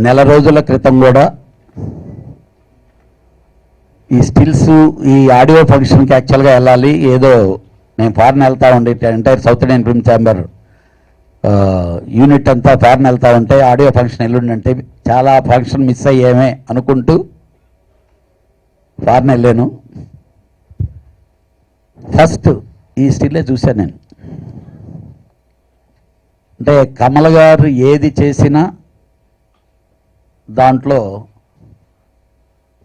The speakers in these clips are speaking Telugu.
నెల రోజుల క్రితం కూడా ఈ స్టిల్స్ ఈ ఆడియో ఫంక్షన్కి యాక్చువల్గా వెళ్ళాలి, ఏదో నేను ఫారెన్ వెళ్తా ఉండే entire south Indian film chamber unit అంతా ఫారెన్ వెళ్తా ఉంటే ఆడియో ఫంక్షన్ ఎల్లుండంటే చాలా ఫంక్షన్ మిస్ అయ్యేమే అనుకుంటూ ఫారెన్ వెళ్ళాను. ఫస్ట్ ఈ స్టిల్లే చూశాను నేను. అంటే కమల్ గారు ఏది చేసినా దాంట్లో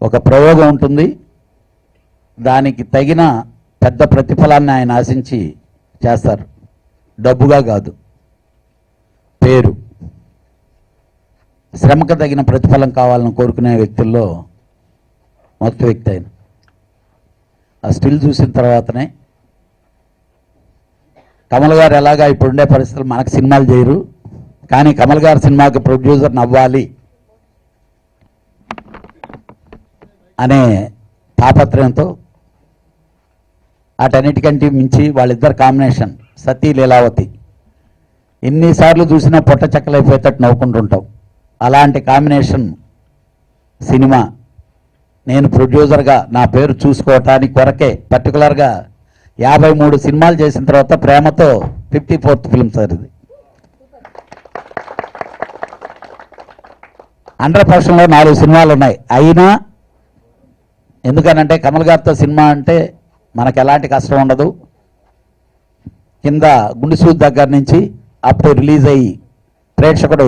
ఒక ప్రయోగం ఉంటుంది, దానికి తగిన పెద్ద ప్రతిఫలాన్ని ఆయన ఆశించి చేస్తారు. డబ్బుగా కాదు, పేరు, శ్రమకు తగిన ప్రతిఫలం కావాలని కోరుకునే వ్యక్తుల్లో మొదటి వ్యక్తి ఆయన. ఆ స్టిల్ చూసిన తర్వాతనే కమల్ గారు ఎలాగా ఇప్పుడుండే పరిస్థితులు మనకు సినిమాలు చేయరు, కానీ కమల్ గారి సినిమాకి ప్రొడ్యూసర్ నవ్వాలి అనే తాపత్రయంతో అటన్నిటికంటే మించి వాళ్ళిద్దరు కాంబినేషన్ సతీ లీలావతి ఎన్నిసార్లు చూసినా పొట్ట చెక్కలైపోయేటట్టు నవ్వుకుంటుంటాం. అలాంటి కాంబినేషన్ సినిమా నేను ప్రొడ్యూసర్గా నా పేరు చూసుకోవటానికి కొరకే పర్టికులర్గా 53 సినిమాలు చేసిన తర్వాత ప్రేమతో 54th ఫిల్మ్ సార్ ఇది. 100%లో 4 సినిమాలు ఉన్నాయి. అయినా ఎందుకనంటే కమల్ గారితో సినిమా అంటే మనకు ఎలాంటి కష్టం ఉండదు. కింద గుండెసూది దగ్గర నుంచి అప్పుడు రిలీజ్ అయ్యి ప్రేక్షకుడు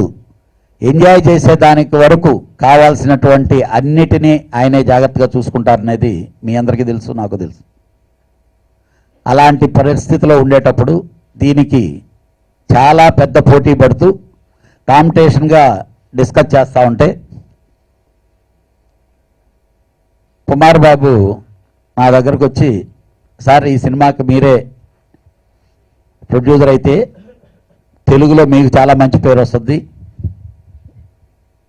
ఎంజాయ్ చేసే దానికి వరకు కావాల్సినటువంటి అన్నిటినీ ఆయనే జాగ్రత్తగా చూసుకుంటారనేది మీ అందరికీ తెలుసు, నాకు తెలుసు. అలాంటి పరిస్థితిలో ఉండేటప్పుడు దీనికి చాలా పెద్ద పోటీ పడుతూ కాంపిటీషన్గా డిస్కస్ చేస్తూ ఉంటే కుమార్ బాబు నా దగ్గరకు వచ్చి, సార్ ఈ సినిమాకి మీరే ప్రొడ్యూసర్ అయితే తెలుగులో మీకు చాలా మంచి పేరు వస్తుంది,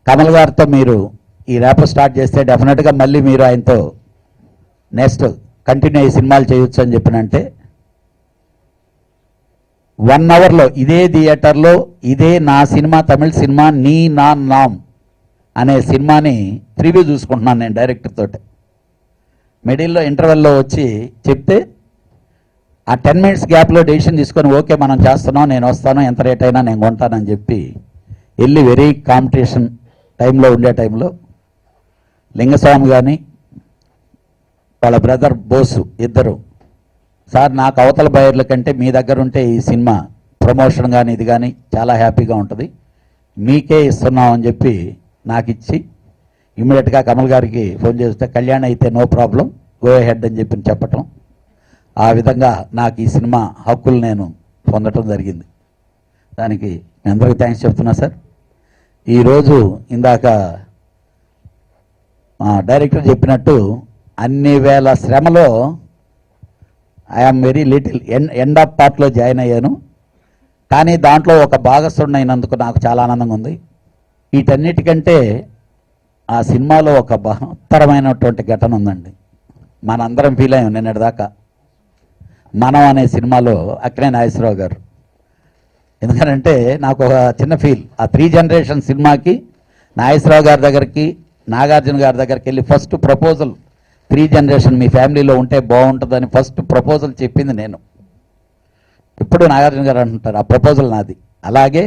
కమల్ గారితో మీరు ఈ ర్యాప్ స్టార్ట్ చేస్తే డెఫినెట్గా మళ్ళీ మీరు ఆయనతో నెక్స్ట్ కంటిన్యూ అయ్యి సినిమాలు చేయొచ్చు అని చెప్పినంటే 1 అవర్లో ఇదే థియేటర్లో ఇదే నా సినిమా, తమిళ సినిమా నీ నా నామ్ అనే సినిమాని ప్రివ్యూ చూసుకుంటున్నాను నేను డైరెక్టర్ తోటి. మిడిల్లో ఇంటర్వెల్లో వచ్చి చెప్తే ఆ 10 మినిట్స్ గ్యాప్లో డెసిషన్ తీసుకొని ఓకే మనం చేస్తున్నాం, నేను వస్తాను, ఎంత రేట్ అయినా నేను కొంటానని చెప్పి వెళ్ళి వెరీ కాంపిటీషన్ టైంలో ఉండే టైంలో లింగస్వామి కానీ వాళ్ళ బ్రదర్ బోసు ఇద్దరు, సార్ నాకు అవతల బయర్ల కంటే మీ దగ్గర ఉంటే ఈ సినిమా ప్రమోషన్ కానీ ఇది కానీ చాలా హ్యాపీగా ఉంటుంది, మీకే ఇస్తున్నాం అని చెప్పి నాకు ఇచ్చి ఇమ్మీడియట్గా కమల్ గారికి ఫోన్ చేస్తే కళ్యాణ్ అయితే నో ప్రాబ్లం గో హెడ్ అని చెప్పి చెప్పటం, ఆ విధంగా నాకు ఈ సినిమా హక్కులు నేను పొందటం జరిగింది. దానికి మీ అందరికీ థ్యాంక్స్ చెప్తున్నా సార్. ఈరోజు ఇందాక డైరెక్టర్ చెప్పినట్టు అన్ని వేల శ్రమలో I am very little end of పార్ట్లో జాయిన్ అయ్యాను, కానీ దాంట్లో ఒక భాగస్వామి అయినందుకు నాకు చాలా ఆనందంగా ఉంది. వీటన్నిటికంటే ఆ సినిమాలో ఒక బహత్తరమైనటువంటి ఘటన ఉందండి. మనందరం ఫీల్ అయ్యాం నిన్నటిదాకా. మనం అనే సినిమాలో అక్కినే నాగేశ్వరరావు గారు, ఎందుకంటే నాకు ఒక చిన్న ఫీల్, ఆ 3 జనరేషన్ సినిమాకి నాగేశ్వరరావు గారి దగ్గరికి నాగార్జున గారి దగ్గరికి వెళ్ళి ఫస్ట్ ప్రపోజల్ 3 జనరేషన్ మీ ఫ్యామిలీలో ఉంటే బాగుంటుందని ఫస్ట్ ప్రపోజల్ చెప్పింది నేను. ఇప్పుడు నాగార్జున గారు అంటుంటారు ఆ ప్రపోజల్ నాది. అలాగే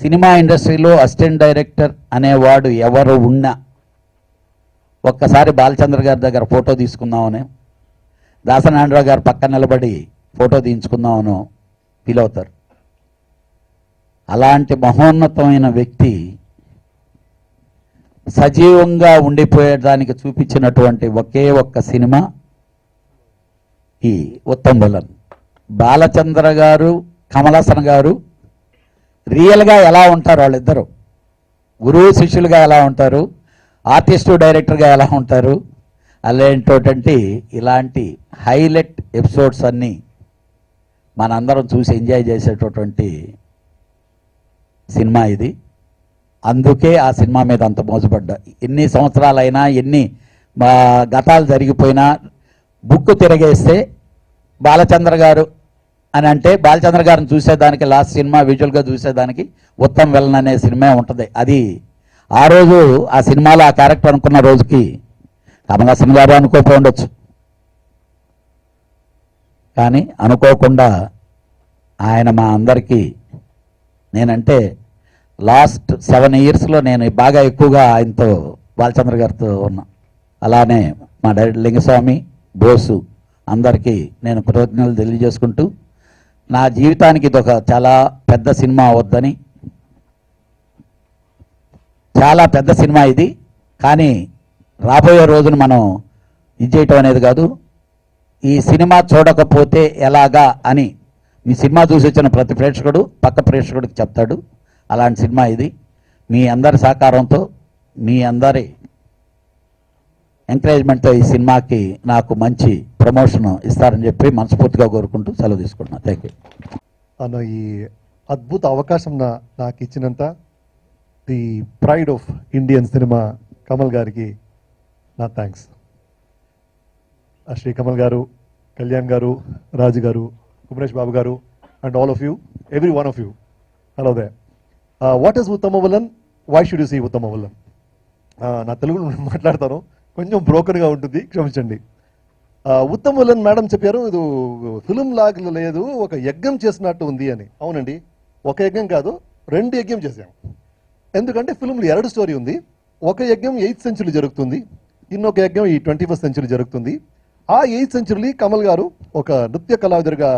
సినిమా ఇండస్ట్రీలో అసిస్టెంట్ డైరెక్టర్ అనేవాడు ఎవరు ఉన్నా ఒక్కసారి బాలచంద్ర గారి దగ్గర ఫోటో తీసుకుందామని, దాసనారాయణరావు గారు పక్కన నిలబడి ఫోటో తీయించుకుందామనో ఫీల్ అవుతారు. అలాంటి మహోన్నతమైన వ్యక్తి సజీవంగా ఉండిపోయేదానికి చూపించినటువంటి ఒకే ఒక్క సినిమా ఈ ఉత్తమ్ విలన్. బాలచంద్ర గారు కమలాసన్ గారు రియల్గా ఎలా ఉంటారు, వాళ్ళిద్దరు గురువు శిష్యులుగా ఎలా ఉంటారు, ఆర్టిస్టు డైరెక్టర్గా ఎలా ఉంటారు, అలాంటి ఇలాంటి హైలైట్ ఎపిసోడ్స్ అన్నీ మనందరం చూసి ఎంజాయ్ చేసేటటువంటి సినిమా ఇది. అందుకే ఆ సినిమా మీద అంత మోసపడ్డా. ఎన్ని సంవత్సరాలైనా ఎన్ని గతాలు జరిగిపోయినా బుక్కు తిరగేస్తే బాలచంద్ర గారు అని అంటే బాలచంద్ర గారిని చూసేదానికి లాస్ట్ సినిమా విజువల్గా చూసేదానికి ఉత్తమ్ విలన్ అనే సినిమా ఉంటుంది. అది ఆ రోజు ఆ సినిమాలో ఆ క్యారెక్టర్ అనుకున్న రోజుకి కమల్ హాసన్ గారు అనుకోపో ఉండొచ్చు, కానీ అనుకోకుండా ఆయన మా అందరికీ, నేనంటే లాస్ట్ 7 yearsలో నేను బాగా ఎక్కువగా ఆయనతో బాలచంద్ర గారితో ఉన్నా. అలానే మా డైరెక్టర్ లింగస్వామి, బోసు అందరికీ నేను కృతజ్ఞతలు తెలియజేసుకుంటూ, నా జీవితానికి ఇదొక చాలా పెద్ద సినిమా అవద్దని, చాలా పెద్ద సినిమా ఇది, కానీ రాబోయే రోజున మనం ఇది చేయటం అనేది కాదు, ఈ సినిమా చూడకపోతే ఎలాగా అని మీ సినిమా చూసి వచ్చిన ప్రతి ప్రేక్షకుడు పక్క ప్రేక్షకుడికి చెప్తాడు. అలాంటి సినిమా ఇది. మీ అందరి సహకారంతో, మీ అందరి ఎంకరేజ్మెంట్తో ఈ సినిమాకి నాకు మంచి ప్రమోషన్ ఇస్తారని చెప్పి మనస్ఫూర్తిగా కోరుకుంటూ సెలవు తీసుకుంటున్నాను. థ్యాంక్ యూ అన్న. ఈ అద్భుత అవకాశం నాకు ఇచ్చినంత the pride of Indian cinema Kamal గారికి నా థ్యాంక్స్. శ్రీ కమల్ గారు, కళ్యాణ్ గారు, రాజు గారు, కుమరేష్ బాబు గారు, and all of you, every one of you, hello there. What is Uttama Villain? Why should you see Uttama Villain? నా తెలుగులో మాట్లాడతాను, కొంచెం బ్రోకన్గా ఉంటుంది, క్షమించండి. ఉత్తమ విలన్ మేడం చెప్పారు, ఇది ఫిలిం లాగా లేదు, ఒక యజ్ఞం చేసినట్టు ఉంది అని. అవునండి, ఒక యజ్ఞం కాదు, 2 యజ్ఞం చేశాం. ఎందుకంటే ఫిలింలో 2 స్టోరీ ఉంది. ఒక యజ్ఞం 8th century జరుగుతుంది, ఇంకొక యజ్ఞం ఈ 21st century జరుగుతుంది. ఆ 8th century కమల్ గారు ఒక నృత్య కళావిదురుగా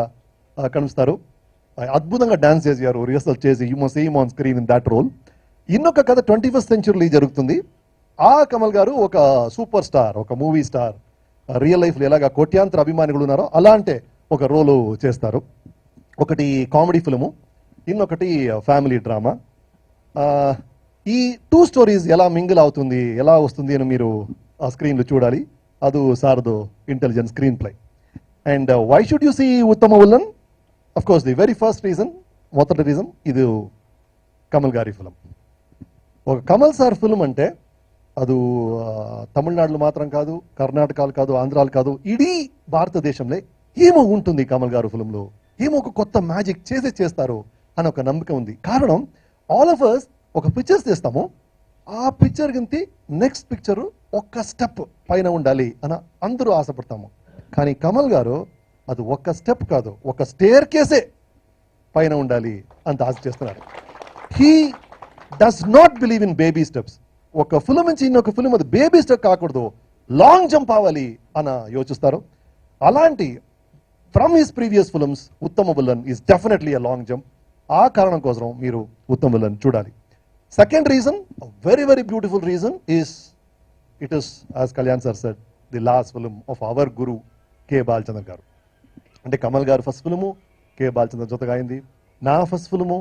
కనిపిస్తారు. అద్భుతంగా డాన్స్ చేశారు, రిహర్సల్ చేసి, you must see him on screen in that role. ఇంకొక కథ 21st century జరుగుతుంది. ఆ కమల్ గారు ఒక సూపర్ స్టార్, ఒక మూవీ స్టార్, రియల్ లైఫ్లో ఎలాగా కోట్యాంతర అభిమానులు ఉన్నారో అలాంటి ఒక రోలు చేస్తారు. ఒకటి కామెడీ ఫిల్ము, ఇంకొకటి ఫ్యామిలీ డ్రామా. ఈ 2 stories ఎలా మింగిల్ అవుతుంది, ఎలా వస్తుంది అని మీరు ఆ స్క్రీన్లో చూడాలి. అది సార్దో intelligent screen play. And why should you see Uttama Villain? Of course the very first reason, మొదటి రీజన్, ఇది కమల్ గారి ఫిలిం. ఒక కమల్ సార్ ఫిలిం అంటే అది తమిళనాడులో మాత్రం కాదు, కర్ణాటకలు కాదు, ఆంధ్రాలు కాదు, ఇడీ భారతదేశంలో ఏమో ఉంటుంది కమల్ గారు ఫిలింలో, ఏమో ఒక కొత్త మ్యాజిక్ చేస్తారు అని ఒక నమ్మకం ఉంది. కారణం, ఆల్ ఆఫ్ అస్ ఒక పిక్చర్స్ చేస్తాము, ఆ పిక్చర్ కింద నెక్స్ట్ పిక్చర్ ఒక్క స్టెప్ పైన ఉండాలి అని అందరూ ఆశపడతాము. కానీ కమల్ గారు అది ఒక్క స్టెప్ కాదు, ఒక స్టేర్ కేసే పైన ఉండాలి అంత ఆశ చేస్తున్నారు. He does not believe in baby steps. ఒక ఫిలిం నుంచి ఇంకొక ఫిలిం అది బేబీ స్టెప్ కాకూడదు, లాంగ్ జంప్ అవ్వాలి అని యోచిస్తారు. అలాంటి ఫ్రమ్ హిస్ ప్రీవియస్ ఫిలిమ్స్ ఉత్తమ villain is definitely a long jump. ఆ కారణం కోసం మీరు ఉత్తమ విలన్ చూడాలి. Second reason, very very beautiful reason, is it is as Kalyan sir said, the last film of our Guru K Balachandra గారు. అంటే కమల్ గారు ఫస్ట్ ఫిలిము కె బాలచంద్ర జొతగా అయింది. నా ఫస్ట్ ఫిలిము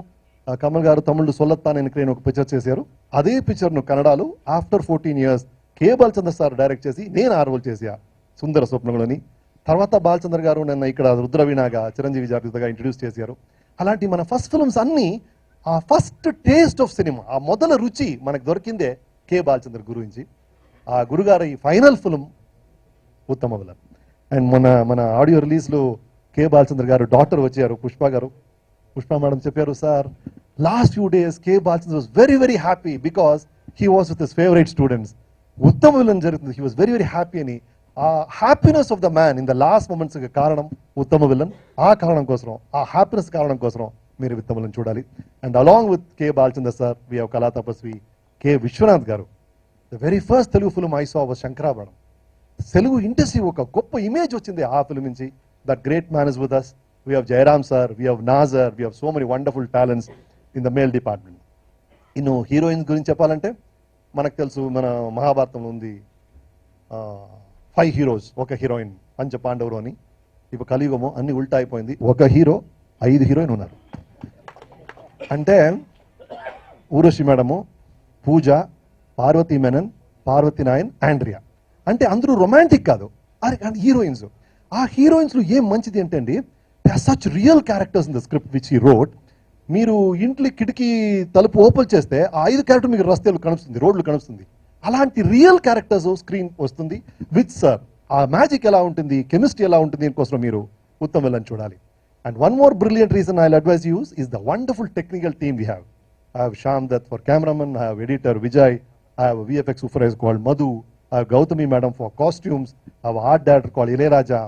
కమల్ గారు తమిళ్ సొల్లత్తాన్ నేను ఒక పిక్చర్ చేశారు. అదే పిక్చర్ను కన్నడలో after 14 years K Balachandra sir direct చేసి నేను ఆ రోల్ చేసా, సుందర స్వప్నగులని. తర్వాత బాలచంద్ర గారు నన్ను ఇక్కడ రుద్రవీణాగా, చిరంజీవి జాగ్రత్తగా ఇంట్రడ్యూస్ చేశారు. అలాంటి మన ఫస్ట్ ఫిల్మ్స్ అన్నీ ఆ ఫస్ట్ టేస్ట్ ఆఫ్ సినిమా, ఆ మొదల రుచి మనకు దొరికిందే కె బాలచంద్ర గురించి. ఆ గురుగారి final film Uttama Villain. And మన ఆడియో రిలీజ్లో కె బాలచంద్ర గారు డాక్టర్ వచ్చారు, పుష్ప మేడం చెప్పారు, sir last few days K Balachandra was very very happy because he was with his favourite students. Uttama Villain జరుగుతుంది, he was very very happy అని. ఆ happiness of the man in the last moments కారణం ఉత్తమ విలన్. ఆ కారణం కోసం, ఆ హ్యాపీనెస్ కారణం కోసం మీరు ఉత్తమ విలన్ చూడాలి. And along with K Balachandra sir we have Kala Tapasvi K Viswanath గారు. The very first Telugu film I saw was Sankarabharanam. Telugu industry ఒక గొప్ప ఇమేజ్ వచ్చింది ఆ ఫిల్మ్ నుంచి. That great man is with us. We have Jayaram sir, we have Nassar, we have so many wonderful talents in the male department. ఇನ್ನು హీరోయిన్స్ గురించి చెప్పాలంటే మనకు తెలుసు, మన మహాభారతంలో ఉంది 5 heroes, ఒక హీరోయిన్, పంచ పాండవులు అని. ఇప్పుడు కలియుగము అన్ని ఉల్టా అయిపోయింది, ఒక హీరో 5 హీరోయిన్ ఉన్నారు. అంటే ఊర్వశి మేడము, పూజ, పార్వతీ మెనన్, పార్వతీ నాయన్, ఆండ్రియా. అంటే అందరూ రొమాంటిక్ కాదు, హీరోయిన్స్. ఆ హీరోయిన్స్లో ఏం మంచిది అంటే అండి, they are such real characters in the script which he wrote. మీరు ఇంట్లో కిటికీ తలుపు ఓపెన్ చేస్తే ఆ 5 క్యారెక్టర్ మీకు రస్తేలు కనిపిస్తుంది, రోడ్లు కనిపిస్తుంది. అలాంటి రియల్ క్యారెక్టర్స్ స్క్రీన్ వస్తుంది విత్ సార్. ఆ మ్యాజిక్ ఎలా ఉంటుంది, కెమిస్ట్రీ ఎలా ఉంటుంది, దీనికోసం మీరు ఉత్తమ విలన్ చూడాలి. And one more brilliant reason I'll advise you is the wonderful technical team we have. I have Shyam Dutt for cameraman, I have editor Vijay, I have a VFX supervisor called Madhu, I have Gautami madam for costumes, I have a art director called Ilayaraja.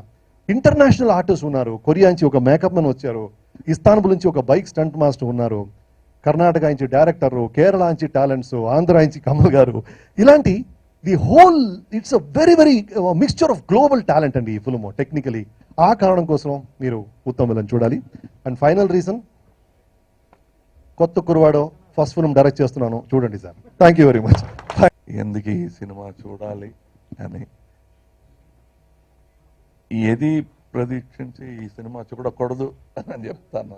International artist ఉన్నారు. కొరియా నుంచి ఒక మేకప్ మెన్ వచ్చారు, ఇస్తాన్బుల్ నుంచి ఒక బైక్ స్టంట్ మాస్టర్ ఉన్నారు, కర్ణాటక నుంచి డైరెక్టర్, కేరళ నుంచి టాలెంట్స్, ఆంధ్ర నుంచి కమల్ గారు. ఇలాంటి the whole it's a very very mixture of global talent అండి ఈ ఫిల్మ్ టెక్నికలీ. ఆ కారణం కోసం మీరు ఉత్తమ్ విలన్ చూడాలి. అండ్ ఫైనల్ రీజన్, కొత్త కుర్వాడో ఫస్ట్ ఫిల్మ్ డైరెక్ట్ చేస్తున్నాను, చూడండి sir. Thank you very much. ఎందుకు ఈ సినిమా చూడాలి అని ఏది ప్రదీక్షించి ఈ సినిమా చూడకూడదు అని చెప్తాను.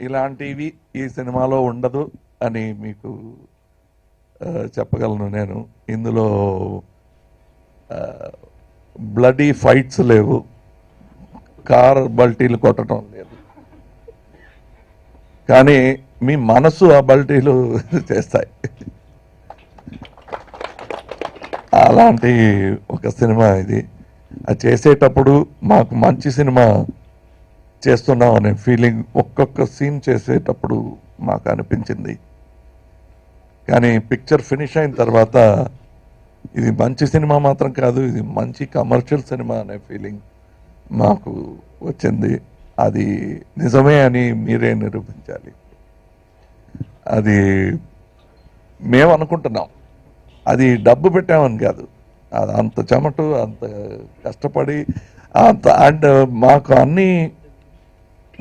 ఇలాంటివి ఈ సినిమాలో ఉండదు అని మీకు చెప్పగలను నేను. ఇందులో బ్లడీ ఫైట్స్ లేవు, కార్ బల్టీలు కొట్టడం లేదు, కానీ మీ మనసు ఆ బల్టీలు చేస్తాయి. అలాంటి ఒక సినిమా ఇది. అది చేసేటప్పుడు మాకు మంచి సినిమా చేస్తున్నాం అనే ఫీలింగ్ ఒక్కొక్క సీన్ చేసేటప్పుడు మాకు అనిపించింది. కానీ పిక్చర్ ఫినిష్ అయిన తర్వాత ఇది మంచి సినిమా మాత్రం కాదు, ఇది మంచి కమర్షియల్ సినిమా అనే ఫీలింగ్ మాకు వచ్చింది. అది నిజమే అని మీరే నిరూపించాలి. అది మేము అనుకుంటున్నాం, అది డబ్బు పెట్టామని కాదు, అది అంత చెమటు, అంత కష్టపడి, అంత అండ్ మాకు అన్నీ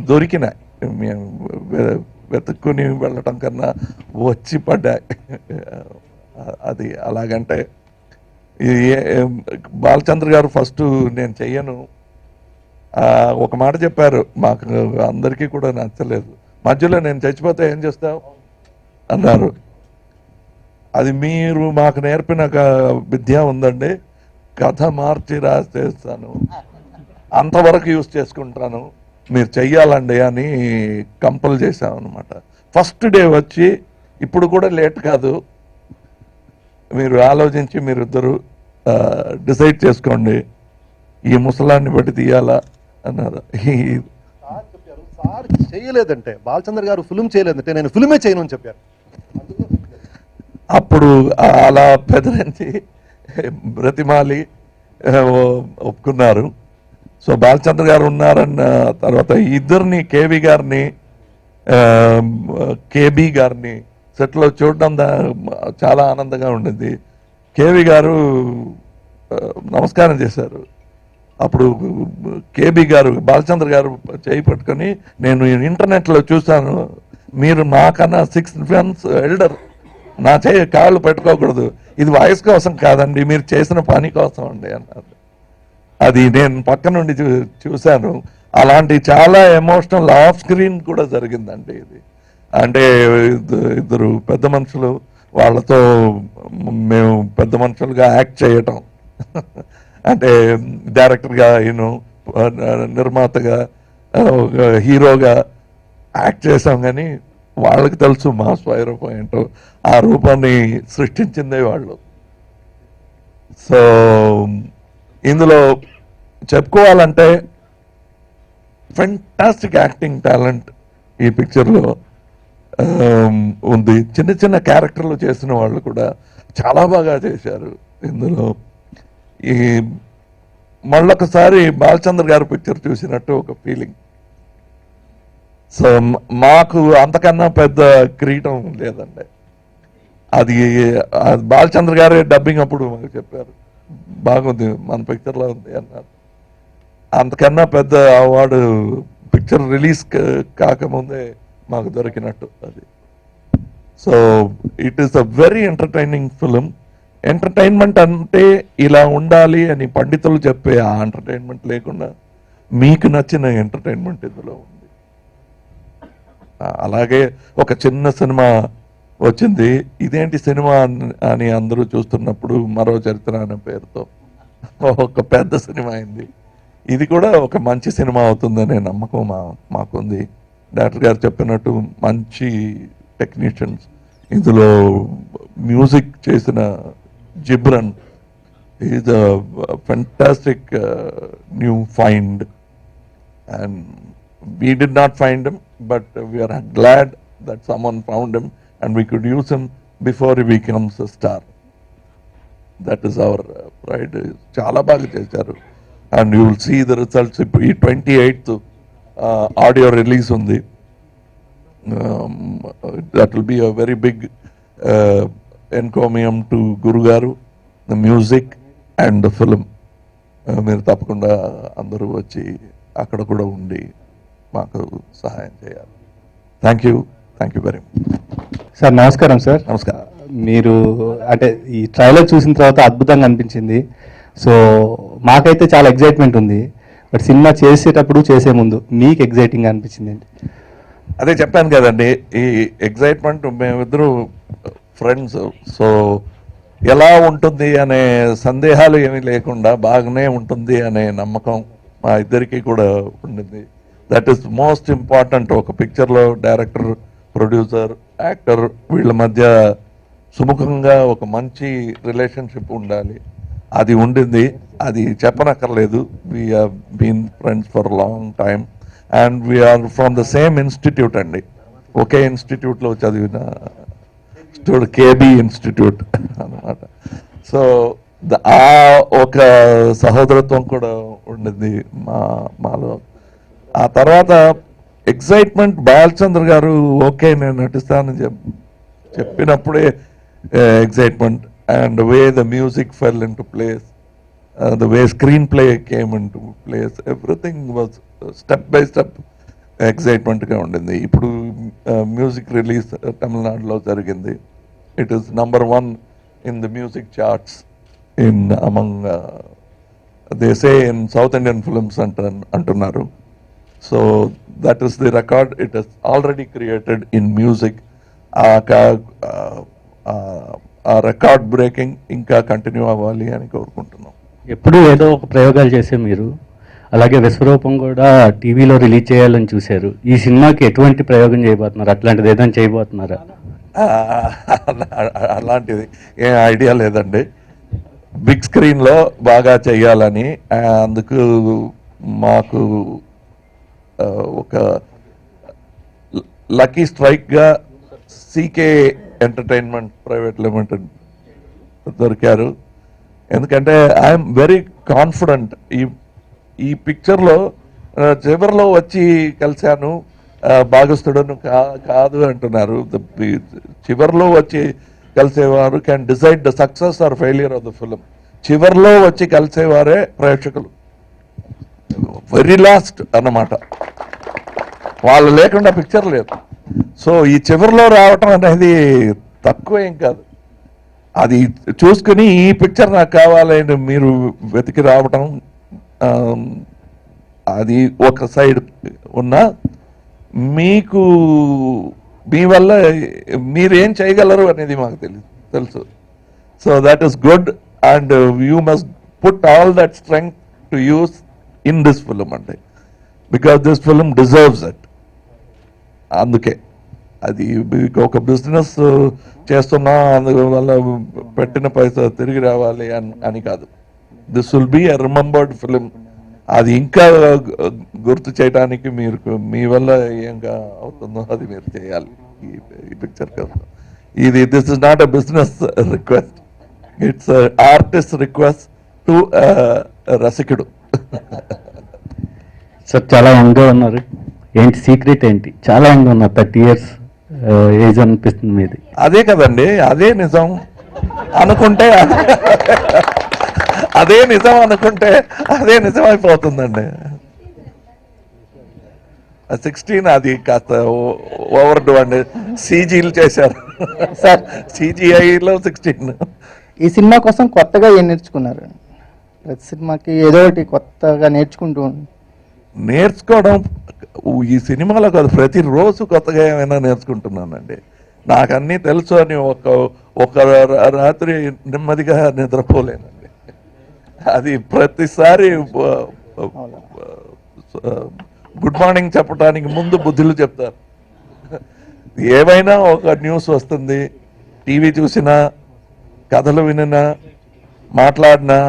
దొరికినాయి. మేము వెతుక్కుని వెళ్ళటం కన్నా వచ్చి పడ్డాయి. అది అలాగంటే బాలచంద్ర గారు ఫస్ట్ నేను చెయ్యను ఒక మాట చెప్పారు, మాకు అందరికీ కూడా నచ్చలేదు. మధ్యలో నేను చచ్చిపోతే ఏం చేస్తావు అన్నారు. అది మీరు మాకు నేర్పిన విద్య ఉందండి, కథ మార్చి రాసేస్తాను, అంతవరకు యూజ్ చేసుకుంటాను, మీరు చెయ్యాలండి అని కంపల్ చేశాం అనమాట. ఫస్ట్ డే వచ్చి, ఇప్పుడు కూడా లేట్ కాదు, మీరు ఆలోచించి మీరిద్దరు డిసైడ్ చేసుకోండి, ఈ ముసలాన్ని బట్టి తీయాలా అన్నారు. సార్ చేయలేదంటే, బాలచంద్ర గారు ఫిల్మ్ చేయలేదంటే నేను ఫిల్మే చేయను అని చెప్పారు. అప్పుడు అలా బెదిరించి బ్రతిమాలి ఒప్పుకున్నారు. సో బాలచంద్ర గారు ఉన్నారన్న తర్వాత ఇద్దరిని, కేబీ గారిని కేబీ గారిని సెట్లో చూడడం చాలా ఆనందంగా ఉండింది. కేబీ గారు నమస్కారం చేశారు. అప్పుడు కేబీ గారు బాలచంద్ర గారు చేయి పట్టుకొని, నేను ఇంటర్నెట్లో చూశాను, మీరు నాకన్నా 6 months ఎల్డర్, నా చేయి కాళ్ళు పెట్టుకోకూడదు, ఇది వయసు కోసం కాదండి, మీరు చేసిన పని కోసం అండి అన్నారు. అది నేను పక్క నుండి చూశాను. అలాంటి చాలా ఎమోషనల్ ఆఫ్ స్క్రీన్ కూడా జరిగిందండి ఇది. అంటే ఇద్దరు పెద్ద మనుషులు, వాళ్ళతో మేము పెద్ద మనుషులుగా యాక్ట్ చేయటం, అంటే డైరెక్టర్గా, నిర్మాతగా, హీరోగా యాక్ట్ చేసాం. కానీ వాళ్ళకి తెలుసు మా స్వరూపం ఏంటో, ఆ రూపాన్ని సృష్టించిందే వాళ్ళు. సో ఇందులో చెప్పుకోవాలంటే ఫెంటాస్టిక్ యాక్టింగ్ టాలెంట్ ఈ పిక్చర్లో ఉంది. చిన్న చిన్న క్యారెక్టర్లు చేసిన వాళ్ళు కూడా చాలా బాగా చేశారు ఇందులో. ఈ మళ్ళొకసారి బాలచంద్ర గారి పిక్చర్ చూసినట్టు ఒక ఫీలింగ్. సో మాకు అంతకన్నా పెద్ద కిరీటం లేదండి. అది బాలచంద్ర గారే డబ్బింగ్ అప్పుడు మాకు చెప్పారు, బాగుంది, మన పిక్చర్లో ఉంది అన్నారు. అంతకన్నా పెద్ద అవార్డు పిక్చర్ రిలీజ్ కాకముందే మాకు దొరికినట్టు అది. So it is a very entertaining film. Entertainment అంటే ఇలా ఉండాలి అని పండితులు చెప్పే ఆ ఎంటర్టైన్మెంట్ లేకుండా మీకు నచ్చిన ఎంటర్టైన్మెంట్ ఇందులో ఉంది. అలాగే ఒక చిన్న సినిమా వచ్చింది, ఇదేంటి సినిమా అని అందరూ చూస్తున్నప్పుడు మరో చరిత్ర అనే పేరుతో ఒక పెద్ద సినిమా అయింది. ఇది కూడా ఒక మంచి సినిమా అవుతుందనే నమ్మకం మాకుంది. డైరెక్టర్ గారు చెప్పినట్టు మంచి టెక్నీషియన్స్, ఇందులో మ్యూజిక్ చేసిన Ghibran He's a fantastic new find, and we did not find him, but we are glad that someone found him and we could use him before he becomes a star. That is our pride. Chala baga chesaru, and you will see the results. 28th audio release undi. That will be a very big encomium to Guru Garu, the music and the film. మీరు తప్పకుండా అందరూ వచ్చి అక్కడ కూడా ఉండి మాకు సహాయం చేయాలి. Thank you very much. Sir నమస్కారం సార్. నమస్కారం. మీరు అంటే ఈ ట్రైలర్ చూసిన తర్వాత అద్భుతంగా అనిపించింది. సో మాకైతే చాలా ఎగ్జైట్మెంట్ ఉంది. బట్ సినిమా చేసేటప్పుడు చేసే ముందు మీకు ఎగ్జైటింగ్ అనిపించింది ఏంటి? అదే చెప్పాను కదండి, ఈ ఎగ్జైట్మెంట్ మేమిద్దరు ఫ్రెండ్స్, సో ఎలా ఉంటుంది అనే సందేహాలు ఏమీ లేకుండా బాగానే ఉంటుంది అనే నమ్మకం మా ఇద్దరికి కూడా ఉండింది. That is most important. ఒక పిక్చర్లో డైరెక్టర్, ప్రొడ్యూసర్, యాక్టర్ వీళ్ళ మధ్య సుముఖంగా ఒక మంచి రిలేషన్షిప్ ఉండాలి. అది ఉండింది. అది చెప్పనక్కర్లేదు. We have been friends for long time and we are from the same institute అండి. ఒకే ఇన్స్టిట్యూట్లో చదివిన కేబీ ఇన్స్టిట్యూట్ అన్నమాట. సో ఆ ఒక సహోదరత్వం కూడా ఉండింది మాలో. ఆ తర్వాత ఎక్సైట్మెంట్, బాలచంద్ర గారు ఓకే నేను నటిస్తానని చెప్పినప్పుడే excitement, and way the music fell in to place, the way screen play came in to place, everything was step by step ఎక్సైట్మెంట్గా ఉండింది. ఇప్పుడు మ్యూజిక్ రిలీజ్ తమిళనాడులో జరిగింది. It is #1 in the music charts in among they say in South Indian films అంటున్నారు. So that is the record. It is already created in music. ఆ రికార్డ్ బ్రేకింగ్ ఇంకా కంటిన్యూ అవ్వాలి అని కోరుకుంటున్నాం. ఎప్పుడూ ఏదో ఒక ప్రయోగాలు చేసే మీరు అలాగే విశ్వరూపం కూడా టీవీలో రిలీజ్ చేయాలని చూశారు. ఈ సినిమాకి ఎటువంటి ప్రయోగం చేయబోతున్నారు? అట్లాంటిది ఏదైనా చేయబోతున్నారా? అలాంటిది ఏం ఐడియా లేదండి. బిగ్ స్క్రీన్లో బాగా చెయ్యాలని, అందుకు మాకు ఒక లక్కీ స్ట్రైక్గా సీకే ఎంటర్టైన్మెంట్ ప్రైవేట్ లిమిటెడ్ దొరికారు. ఎందుకంటే ఐఎమ్ వెరీ కాన్ఫిడెంట్. ఈ పిక్చర్లో చివరిలో వచ్చి కలిశాను, భాగస్థుడను కాదు అంటున్నారు. చివరిలో వచ్చి కలిసేవారు can decide the success or failure of the film. చివరిలో వచ్చి కలిసేవారే ప్రేక్షకులు. వెరీ లాస్ట్ అన్నమాట. వాళ్ళు లేకుండా పిక్చర్ లేదు. సో ఈ చివరిలో రావటం అనేది తక్కువ ఏం కాదు. అది చూసుకుని ఈ పిక్చర్ నాకు కావాలని మీరు వెతికి రావటం, అది ఒక సైడ్ ఉన్నా మీకు మీ వల్ల మీరేం చేయగలరు అనేది మాకు తెలుసు. So that is good, and you must put all that strength to use in this film అండి, because this film deserves it. అందుకే అది ఒక బిజినెస్ చేస్తున్నా అందువల్ల పెట్టిన పైసా తిరిగి రావాలి అని కాదు. This will be a remembered film. అది ఇంకా గుర్తు చేయడానికి మీరు మీ వల్ల ఏంగా అవుతుందో అది మీరు చేయాలి ఈ పిక్చర్ కోసం. This is not a business request, it's artist request to రసికుడు. సార్ చాలా యంగ్గా ఉన్నారు, ఏంటి సీక్రెట్ ఏంటి? చాలా యంగ్గా ఉన్నారు, 30 years ఏజ్ అనిపిస్తుంది మీది. అదే కదండి, అదే నిజం అనుకుంటే అదే నిజం అనుకుంటే అదే నిజం అయిపోతుందండి. 16 అది కాస్త ఓవర్ డూ అండి. సీజీలు చేశారు సార్. CGIలో 16. ఈ సినిమా కోసం కొత్తగా ఏం నేర్చుకున్నారు? ప్రతి సినిమాకి ఏదో ఒకటి కొత్తగా నేర్చుకోవడం ఈ సినిమాలో కాదు, ప్రతిరోజు కొత్తగా ఏమైనా నేర్చుకుంటున్నానండి. నాకు అన్నీ తెలుసు అని ఒక రాత్రి నెమ్మదిగా నిద్రపోలేనండి. అది ప్రతిసారి గుడ్ మార్నింగ్ చెప్పడానికి ముందు బుద్ధులు చెప్తారు. ఏవైనా ఒక న్యూస్ వస్తుంది, టీవీ చూసినా, కథలు వినినా, మాట్లాడినా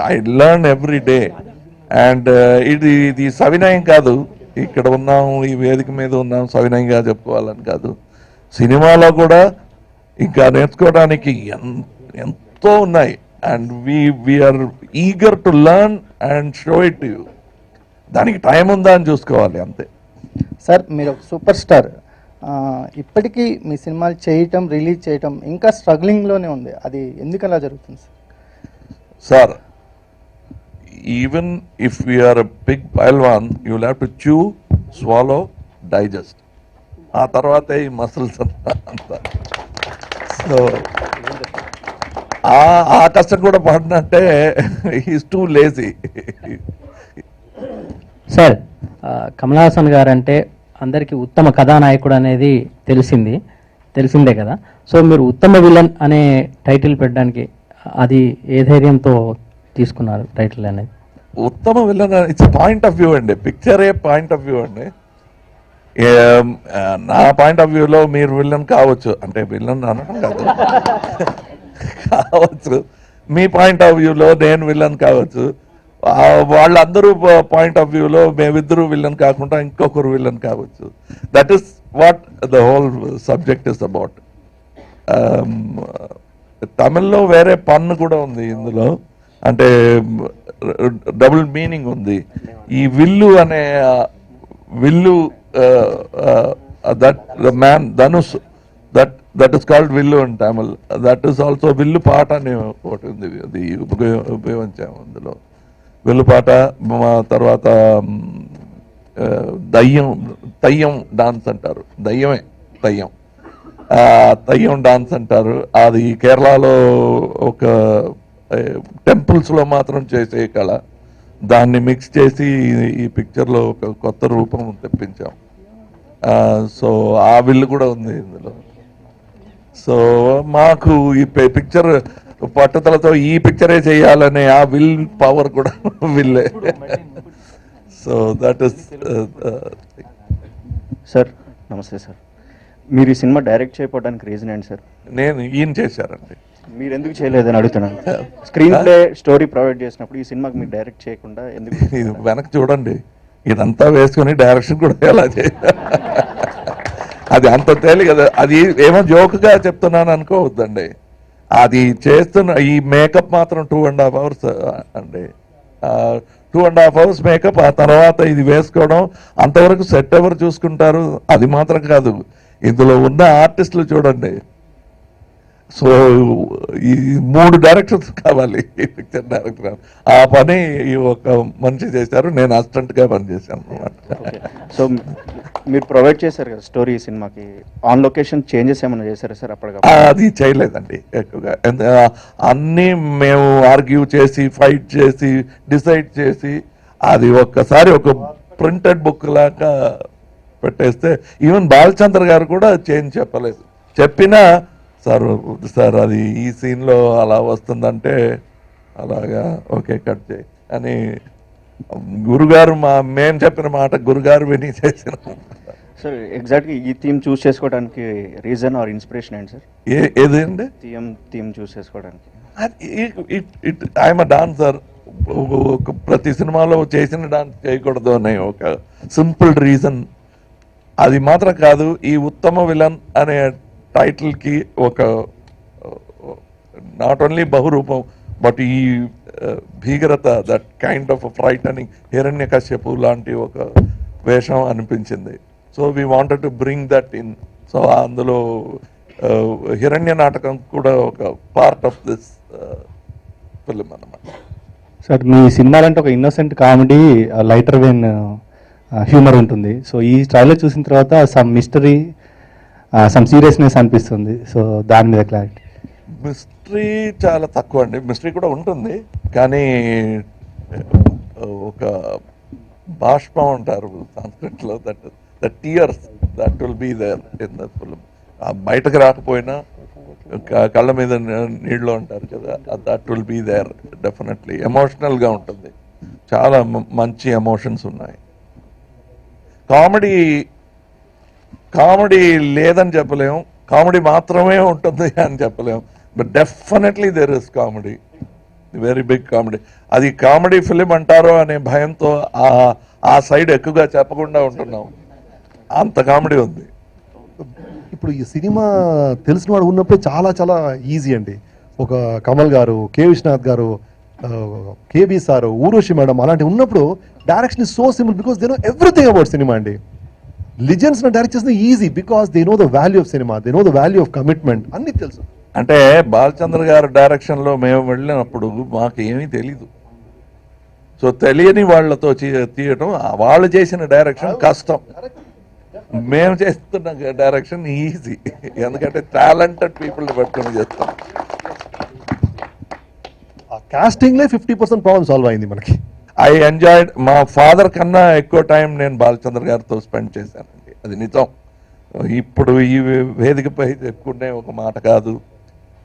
I learn every day. And ఇది సవినయం కాదు, ఇక్కడ ఉన్నాం ఈ వేదిక మీద ఉన్నాం సవినయంగా చెప్పుకోవాలని కాదు, సినిమాలో కూడా ఇంకా నేర్చుకోవడానికి ఎంతో ఉన్నాయి. And we are eager to learn and show it you. దానికి టైం ఉందా అని చూసుకోవాలి అంతే. సార్ మీరు ఒక సూపర్ స్టార్, ఇప్పటికీ మీ సినిమాలు చేయటం, రిలీజ్ చేయటం ఇంకా స్ట్రగ్లింగ్లోనే ఉంది. అది ఎందుకు అలా జరుగుతుంది sir? Sir, even if we're big pehlwan you will have to chew, swallow, digest. ఆ తర్వాతే ఈ మసిల్స్ అంతా. సో ఆ కష్టం కూడా పడినట్టే is too lazy. Sir, Kamal Haasan గారు అంటే అందరికీ ఉత్తమ కథానాయకుడు అనేది తెలిసిందే కదా. సో మీరు ఉత్తమ విలన్ అనే టైటిల్ పెట్టడానికి అది ఏ ధైర్యంతో తీసుకున్నారు టైటిల్ అనేది? ఉత్తమ villain it's point of view అండి, పిక్చరే పాయింట్ ఆఫ్ వ్యూ అండి. నా పాయింట్ ఆఫ్ వ్యూలో మీరు విలన్ కావచ్చు, అంటే విలన్ అనడం కాదు కావచ్చు, మీ పాయింట్ ఆఫ్ వ్యూలో నేను విలన్ కావచ్చు, వాళ్ళందరూ పాయింట్ ఆఫ్ వ్యూలో మేమిద్దరూ విలన్ కాకుండా ఇంకొకరు విలన్ కావచ్చు. That is what the whole subject is about. తమిళ్లో వేరే పన్ను కూడా ఉంది ఇందులో, అంటే డబుల్ మీనింగ్ ఉంది. ఈ విల్లు అనే విల్లు, that the man Dhanush, that is called villu in Tamil. That is also విల్లు పాట అని ఒకటి ఉంది, అది ఉపయోగించాము అందులో. వెలుపాట, తర్వాత తయ్యం డాన్స్ అంటారు, తయ్యం డాన్స్ అంటారు. అది కేరళలో ఒక టెంపుల్స్లో మాత్రం చేసే కళ. దాన్ని మిక్స్ చేసి ఈ పిక్చర్లో ఒక కొత్త రూపం తెప్పించాం. సో ఆ విల్లు కూడా ఉంది ఇందులో. సో మాకు ఈ పిక్చర్ పట్టుదలతో ఈ పిక్చరే చేయాలనే ఆ విల్ పవర్ కూడా విల్లే. So that is. సార్ నమస్తే సార్, మీరు ఈ సినిమా డైరెక్ట్ చేయకపోవడానికి రీజన్ ఏంటి సార్? ఈయన చేశారండి. మీరు ఎందుకు చేయలేదని అడుగుతున్నాను. స్క్రీన్ ప్లే స్టోరీ ప్రొవైడ్ చేసినప్పుడు ఈ సినిమాకి మీరు డైరెక్ట్ చేయకుండా ఎందుకు? ఇది వెనక చూడండి, ఇదంతా వేసుకుని డైరెక్షన్ కూడా ఎలా చేయాలి అది అంత తేలి కదా. అది ఏమో జోక్గా చెప్తున్నాను అనుకోవద్దండి. అది చేస్తున్న ఈ మేకప్ మాత్రం 2.5 hours అండి. 2.5 hours మేకప్, ఆ తర్వాత ఇది వేసుకోవడం, అంతవరకు సెట్ ఎవరు చూసుకుంటారు? అది మాత్రం కాదు, ఇందులో ఉన్న ఆర్టిస్టులు చూడండి. సో ఈ 3 డైరెక్టర్స్ కావాలి ఈ పిక్చర్ డైరెక్టర్. ఆ పని ఒక మనిషి చేశారు, నేను అసిస్టెంట్గా పనిచేశాను అనమాట. సో మీరు ప్రొవైడ్ చేశారు కదా స్టోరీ ఈ సినిమాకి, ఆన్ లొకేషన్ చేంజెస్ ఏమైనా చేశారా సార్ అప్పటికప్పుడు? అది చేయలేదండి ఎక్కువగా. అన్నీ మేము ఆర్గ్యూ చేసి, ఫైట్ చేసి, డిసైడ్ చేసి, అది ఒక్కసారి ఒక ప్రింటెడ్ బుక్ లాగా పెట్టేస్తే, ఈవెన్ బాలచంద్ర గారు కూడా చేంజ్ చెప్పలేదు. చెప్పినా సార్ అది ఈ సీన్లో అలా వస్తుందంటే అలాగా ఓకే కట్ చేయి అని గురుగారు మేము చెప్పిన మాట గురుగారు విని చేసిన. సార్ ఎగ్జాక్ట్గా ఈ థీమ్ చూస్ చేసుకోవడానికి రీజన్ ఆర్ ఇన్స్పిరేషన్ ఏంటి సార్? ఏదండి థీమ్ చూస్ చేసుకోవడానికి? I'm a dancer. ప్రతి సినిమాలో చేసిన డాన్స్ చేయకూడదు అనే ఒక సింపుల్ రీజన్. అది మాత్రం కాదు, ఈ ఉత్తమ విలన్ అనే టైటిల్కి ఒక నాట్ ఓన్లీ బహురూపం, బట్ ఈ భీకరత, that kind of frightening Hiranyakashipu లాంటి ఒక వేషం అనిపించింది. So we wanted to bring that in. So అందులో హిరణ్య నాటకం కూడా ఒక పార్ట్ ఆఫ్ దిస్ ఫిల్మ్ అన్నమాట. సార్ మీ సినిమాలంటే ఒక innocent comedy, lighter vein humour ఉంటుంది. సో ఈ ట్రైలర్ చూసిన తర్వాత సమ్ మిస్టరీ, సమ్ సీరియస్నెస్ అనిపిస్తుంది. సో దాని మీద క్లారిటీ. మిస్టరీ చాలా తక్కువ అండి, మిస్టరీ కూడా ఉంటుంది, కానీ ఒక బాష్పం అంటారు సంస్కృతిలో, that tears that will be there in the film. బయటకు రాకపోయినా కళ్ళ మీద నీళ్ళు అంటారు కదా, that will be there definitely. ఎమోషనల్గా ఉంటుంది, చాలా మంచి ఎమోషన్స్ ఉన్నాయి. కామెడీ లేదని చెప్పలేము, కామెడీ మాత్రమే ఉంటుంది అని చెప్పలేము, but definitely there is comedy. Very big comedy. అది కామెడీ ఫిలిం అంటారో అనే భయంతో ఆ సైడ్ ఎక్కువగా చెప్పకుండా ఉంటున్నాం, అంత కామెడీ ఉంది. ఇప్పుడు ఈ సినిమా తెలిసిన వాడు ఉన్నప్పుడే చాలా చాలా ఈజీ అండి. ఒక కమల్ గారు, కె విశ్వనాథ్ గారు, కేబీ సారు, ఊర్వశి మేడం అలాంటి ఉన్నప్పుడు direction is so simple because they know everything about cinema అండి. లిజెండ్స్ డైరెక్ట్ చేసిన easy because they know the value of cinema, they know the value of commitment, అన్ని తెలుసు. అంటే బాలచంద్ర గారు డైరెక్షన్లో మేము వెళ్ళినప్పుడు మాకు ఏమీ తెలీదు. సో తెలియని వాళ్ళతో తీయటం, వాళ్ళు చేసిన డైరెక్షన్ కష్టం, మేము చేస్తున్న డైరెక్షన్ ఈజీ, ఎందుకంటే టాలెంటెడ్ పీపుల్ని పట్టుకుని చేస్తాం. కాస్టింగ్లే 50% ప్రాబ్లం సాల్వ్ అయింది మనకి. I enjoyed. మా ఫాదర్ కన్నా ఎక్కువ టైం నేను బాలచంద్ర గారితో స్పెండ్ చేశానండి, అది నిజం. ఇప్పుడు ఈ వేదికపై చెప్పుకునే ఒక మాట కాదు.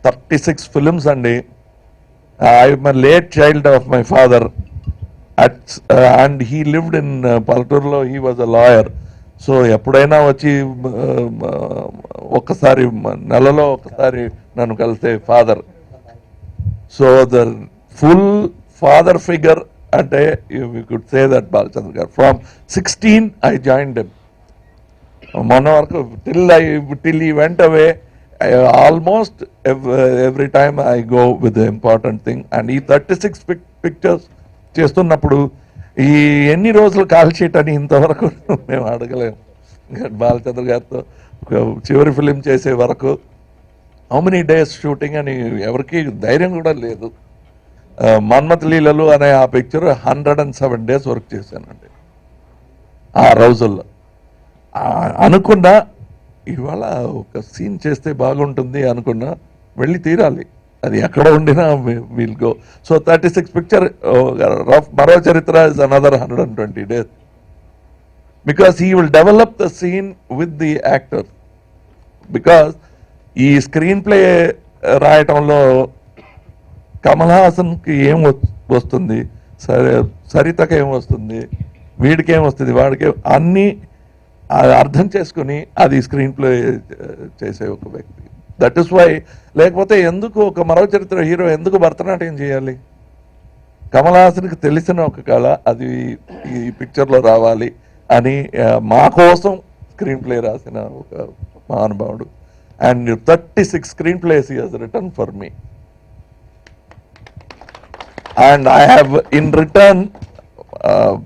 36 ఫిలిమ్స్ అండి. I'm a late child of my father and he lived in పల్లెటూరులో. He was a lawyer. So ఎప్పుడైనా వచ్చి ఒక్కసారి నెలలో ఒకసారి నన్ను కలిసే father. So the full father figure అంటే you could say that Balachandra గారు. From 16 I joined him. మొన్న వరకు till he went away, almost every time I go with the important thing. And ఈ 36 pictures చేస్తున్నప్పుడు ఈ ఎన్ని రోజులు కాల్ షీట్ అని ఇంతవరకు మేము అడగలేము. బాలచంద్ర గారితో చివరి ఫిలిం చేసే వరకు హౌ మెనీ డేస్ షూటింగ్ అని ఎవరికి ధైర్యం కూడా లేదు. మన్మథ్ లీలలు అనే ఆ పిక్చర్ 107 days వర్క్ చేశానండి ఆ రోజుల్లో. అనుకున్నా ఇవాళ ఒక సీన్ చేస్తే బాగుంటుంది అనుకున్నా, వెళ్ళి తీరాలి, అది ఎక్కడ ఉండినా will go. So 36 picture rough. Maro Charitra is another 120 days because he will develop the scene with the actor. Because ఈ స్క్రీన్ ప్లే రాయటంలో కమల్ హాసన్కి ఏం వస్తుంది, సరితకి ఏం వస్తుంది, వీడికి ఏం వస్తుంది, వాడికి అన్నీ అర్థం చేసుకుని అది స్క్రీన్ ప్లే చేసే ఒక వ్యక్తి. That is why. లేకపోతే ఎందుకు ఒక మరో చరిత్ర హీరో ఎందుకు భరతనాట్యం చేయాలి? కమల్ హాసన్కి తెలిసిన ఒక కళ అది ఈ పిక్చర్లో రావాలి అని మా కోసం స్క్రీన్ ప్లే రాసిన ఒక మహానుభావుడు. And 36 screen place he has return for me. And I have in return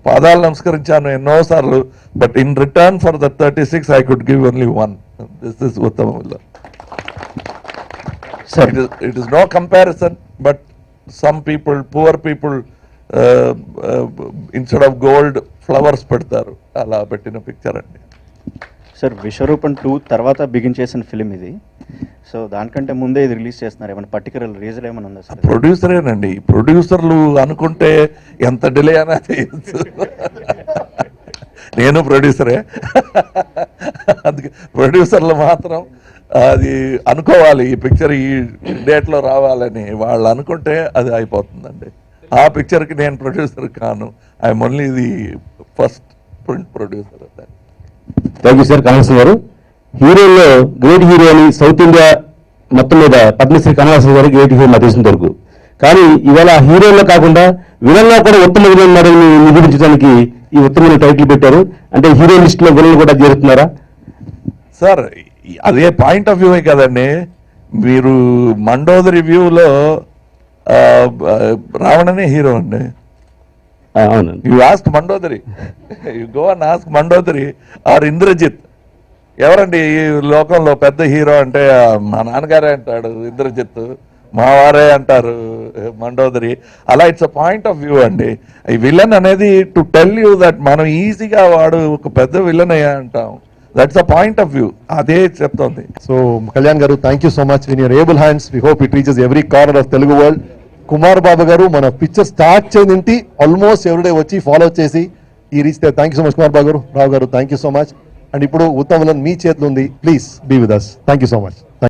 పాదాలు నమస్కరించాను ఎన్నోసార్లు, but in return for the 36 I could give only one. This is ఉత్తమ villain. It is no comparison, but some people, poor people, instead of gold, flowers పెడతారు. అలా పెట్టిన పిక్చర్ అండి. సార్ విశ్వరూపం 2 తర్వాత బిగిన్ చేసిన ఫిలిం ఇది. సో దానికంటే ముందే ఇది రిలీజ్ చేస్తున్నారు, ఏమైనా పర్టికులర్ రీజన్ ఏమైనా ఉందా సార్? ప్రొడ్యూసరేనండి. ప్రొడ్యూసర్లు అనుకుంటే ఎంత డిలే అయినా చేయొచ్చు. నేను ప్రొడ్యూసరే, అందుకే ప్రొడ్యూసర్లు మాత్రం అది అనుకోవాలి, ఈ పిక్చర్ ఈ డేట్లో రావాలని. వాళ్ళు అనుకుంటే అది అయిపోతుందండి. ఆ పిక్చర్కి నేను ప్రొడ్యూసర్ కాను, I'm only the first print producer. Thank you sir. Kamal గారు హీరోల్లో గ్రేట్ హీరో అని సౌత్ ఇండియా మొత్తం మీద పద్మశ్రీ కమల్ హాసన్ గారు గ్రేట్ హీరో నా తెలిసిన వరకు. కానీ ఇవాళ హీరోల్లో కాకుండా విలన్గా కూడా ఉత్తమ విలన్ మోడల్ని నిరూపించడానికి ఈ ఉత్తమ టైటిల్ పెట్టారు. అంటే హీరో లిస్ట్ లో విలన్లు కూడా చేరుతున్నారా సార్? అదే పాయింట్ ఆఫ్ వ్యూవే కదండి. మీరు మండోదరి వ్యూలో రావణనే హీరో అండి. అవునండి. You ask Mandodari, you go and ask Mandodari or Indrajit, ఎవరండి ఈ లోకంలో పెద్ద హీరో అంటే మా నాన్నగారే అంటాడు ఇంద్రజిత్, మా వారే అంటారు మండోదరి. అలా it's a point of view అండి. ఈ విలన్ అనేది టు టెల్ యూ దట్ మనం ఈజీగా వాడు ఒక పెద్ద విలన్ అయ్యా అంటాం. That's a point of view, అదే చెప్తోంది. సో కళ్యాణ్ గారు, thank you so much. In your able hands we hope it reaches every corner of Telugu world. Kumar Babu గారు మన పిక్చర్ స్టార్ట్ చేయనింటి ఆల్మోస్ట్ ఎవ్రీడే వచ్చి ఫాలో చేసి ఈ reach. Thank you so much Kumar Babu గారు. రావు గారు, thank you so much. And ఇప్పుడు ఉత్తమ విలన్ మీ చేతిలో ఉంది. Please be with us. Thank you so much.